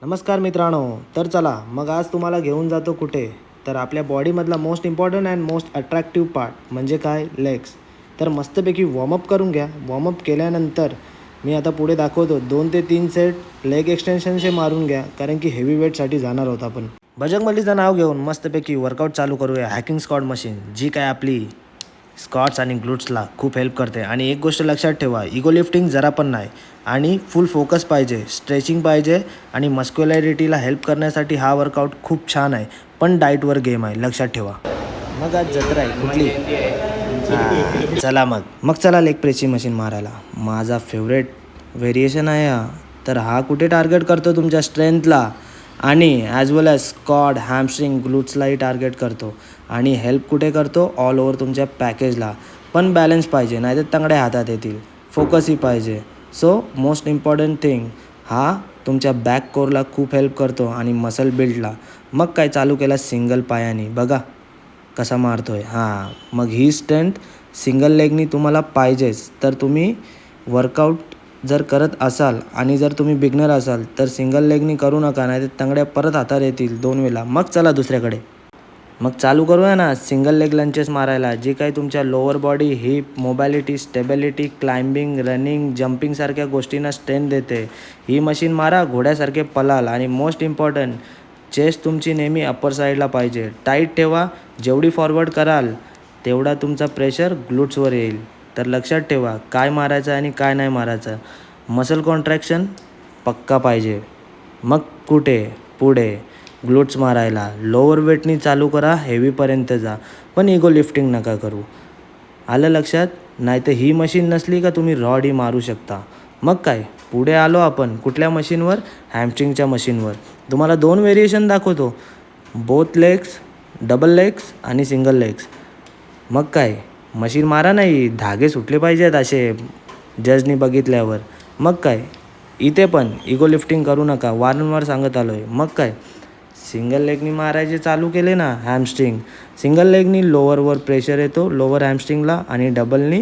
नमस्कार मित्रांनो. तर चला मग आज तुम्हाला घेऊन जातो कुठे, तर आपल्या बॉडीमधला most important and most attractive part म्हणजे काय, लेग्स. तर मस्तपैकी वॉर्मअप करून घ्या. वॉर्मअप केल्यानंतर मी आता पुढे दाखवतो 2 ते 3 सेट लेग एक्सटेन्शनचे मारून घ्या, कारण की हेवी वेटसाठी जाणार आहोत आपण. बजरंग बलीचं नाव घेऊन मस्तपैकी वर्कआउट चालू करूया. हॅकिंग स्क्वॉट मशीन जी काय आपली स्क्वॉट्स आणि ग्लूट्सला खूप हेल्प करते. आणि एक गोष्ट लक्षात ठेवा, इगो लिफ्टिंग जरा पण नाही आणि फुल फोकस पाहिजे, स्ट्रेचिंग पाहिजे आणि मस्क्युलॅरिटीला हेल्प करण्यासाठी हा वर्कआउट खूप छान आहे. पण डाईटवर गेम आहे, लक्षात ठेवा. मग आज जत्रा आहे कुठली? चला मग चला लेग प्रेसची मशीन मारायला. माझा फेवरेट व्हेरिएशन आहे हा. तर हा कुठे टार्गेट करतो तुमच्या स्ट्रेंथला आणि ॲज वेल ॲज स्क्वॉट, हॅमस्ट्रिंग, ग्लूट्सलाही टार्गेट करतो. आणि हेल्प कुठे करतो? ऑल ओव्हर तुमच्या पॅकेजला. पण बॅलन्स पाहिजे, नाही तर तंगड्या हातात येतील. फोकसही पाहिजे. सो मोस्ट इम्पॉर्टंट थिंग, हा तुमच्या बॅक कोरला खूप हेल्प करतो आणि मसल बिल्डला. मग काय, चालू केला सिंगल पायाने. बघा कसा मारतोय. मग ही स्ट्रेंथ सिंगल लेगनी तुम्हाला पाहिजेच. तर तुम्ही वर्कआउट जर करत असाल आणि जर तुम्ही बिगनर असाल तर सिंगल लेगनी करू नका, नाही तर तंगड्या परत हातात येतील 2 वेळा. मग चला दुसऱ्याकडे. मग चालू करूया ना सिंगल लेग लंचेस मारायला, जे काही तुमच्या lower body, hip, mobility, stability, climbing, running, जम्पिंगसारख्या गोष्टींना स्ट्रेंथ देते. ही मशीन मारा, घोड्यासारखे पलाल. आणि मोस्ट इम्पॉर्टंट, चेस्ट तुमची नेहमी अप्पर साईडला पाहिजे. टाईट ठेवा. जेवढी फॉरवर्ड कराल तेवढा तुमचा प्रेशर ग्लूट्सवर येईल. तर लक्षात ठेवा काय मारायचं आणि काय नाही मारायचं. मसल कॉन्ट्रॅक्शन पक्का पाहिजे. मग कुठे पुढे ग्लूट्स मारायला लोअर वेटनी चालू करा, हेवीपर्यंत जा. पण इगो लिफ्टिंग नका करू. आलं लक्षात? नाही तर ही मशीन नसली का तुम्ही रॉडही मारू शकता. मग काय, पुढे आलो आपण कुठल्या मशीनवर? हॅमस्ट्रिंगच्या मशीनवर. तुम्हाला 2 व्हेरिएशन दाखवतो, बोथ लेग्स, डबल लेग्स आणि सिंगल लेग्स. मग काय, मशीन मारा, नाही धागे सुटले पाहिजेत असे जजनी बघितल्यावर. मग काय, इथे पण इगो लिफ्टिंग करू नका, वारंवार सांगत आलो आहे. मग काय, सिंगल लेगनी मारायचे चालू केले ना हॅमस्ट्रिंग, सिंगल लेगनी लोअरवर प्रेशर येतो, लोअर हॅमस्ट्रिंगला. आणि डबलनी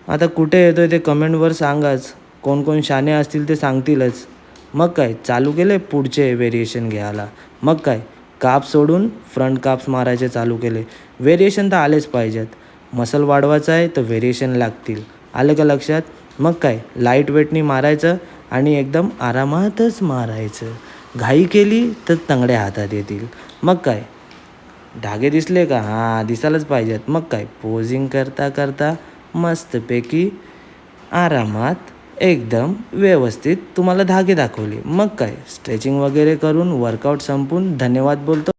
आता कुठे येतो आहे ते कमेंटवर सांगाच. कोण कोण शाणे असतील ते सांगतीलच. मग काय, चालू केले पुढचे व्हेरिएशन घ्यायला. मग काय, काप्स सोडून फ्रंट काप्स मारायचे चालू केले. व्हेरिएशन तर आलेच पाहिजेत. मसल वाढवायचं आहे तर व्हेरिएशन लागतील. आलं का लक्षात? मग काय, लाईट वेटनी मारायचं आणि एकदम आरामातच मारायचं. घाई केली तर तंगड्या हातात येतील. मग काय, धागे दिसले का? दिसायलाच पाहिजेत. मग काय, पोझिंग करता करता मस्तपैकी आरामात एकदम व्यवस्थित तुम्हाला धागे दाखवले. मग काय, स्ट्रेचिंग वगैरे करून वर्कआउट संपून धन्यवाद बोलतो.